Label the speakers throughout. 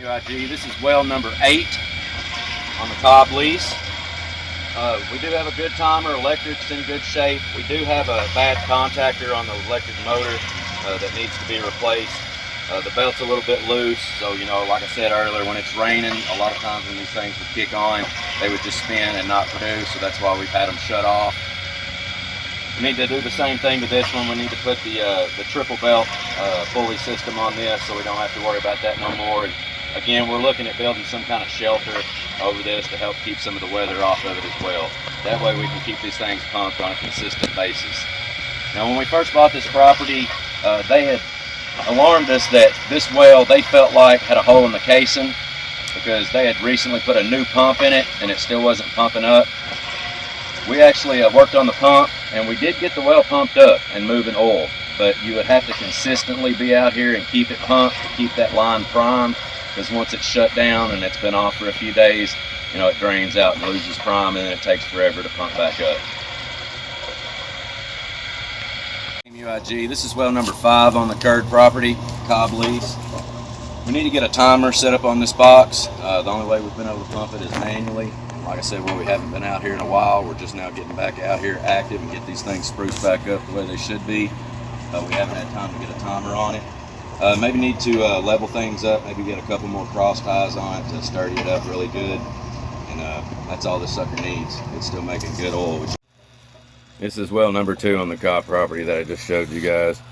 Speaker 1: KING, this is well number 8 on the Cobb lease. We do have a good timer, electric's in good shape. We do have a bad contactor on the electric motor that needs to be replaced. The belt's a little bit loose, so like I said earlier, when it's raining, a lot of times when these things would kick on, they would just spin and not produce, so that's why we've had them shut off. We need to do the same thing to this one. We need to put the triple belt pulley system on this so we don't have to worry about that no more. And again, we're looking at building some kind of shelter over this to help keep some of the weather off of it as well. That way we can keep these things pumped on a consistent basis. Now, when we first bought this property, they had alarmed us that this well, they felt like, had a hole in the casing because they had recently put a new pump in it and it still wasn't pumping up. We actually worked on the pump and we did get the well pumped up and moving oil, but you would have to consistently be out here and keep it pumped to keep that line primed, because once it's shut down and it's been off for a few days, it drains out and loses prime, and then it takes forever to pump back up. KING, this is well number 5 on the K.I.N.G property, Cobb lease. We need to get a timer set up on this box. The only way we've been able to pump it is manually. Like I said, we haven't been out here in a while. We're just now getting back out here active and get these things spruced back up the way they should be. We haven't had time to get a timer on it. Maybe need to level things up, maybe get a couple more cross ties on it to sturdy it up really good. And that's all this sucker needs. It's still making good oil. This is well number 2 on the Cobb property that I just showed you guys.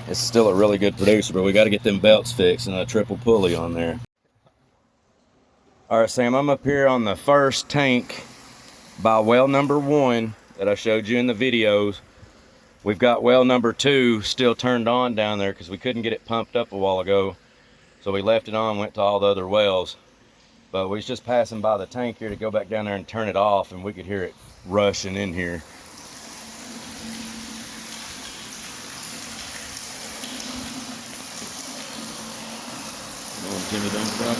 Speaker 1: It's still a really good producer, but we got to get them belts fixed and a triple pulley on there. All right, Sam, I'm up here on the first tank by well number 1 that I showed you in the videos. We've got well number 2 still turned on down there because we couldn't get it pumped up a while ago. So we left it on, went to all the other wells. But we was just passing by the tank here to go back down there and turn it off, and we could hear it rushing in here. Timmy, don't stop.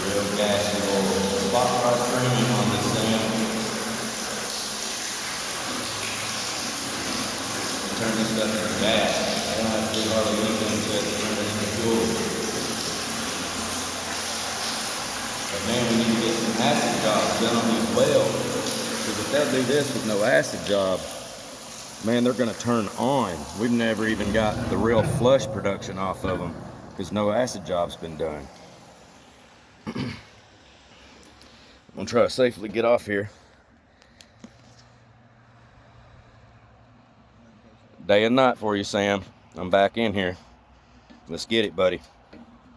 Speaker 1: Real gassy oil. Spot premium on this thing. Turn this stuff into gas. I don't have to do hardly anything to turn it into fuel. But man, we need to get some acid jobs done on these wells. Because if they'll do this with no acid job, man, they're going to turn on. We've never even got the real flush production off of them because no acid job's been done. I'm going to try to safely get off here. Day and night for you, Sam. I'm back in here. Let's get it, buddy.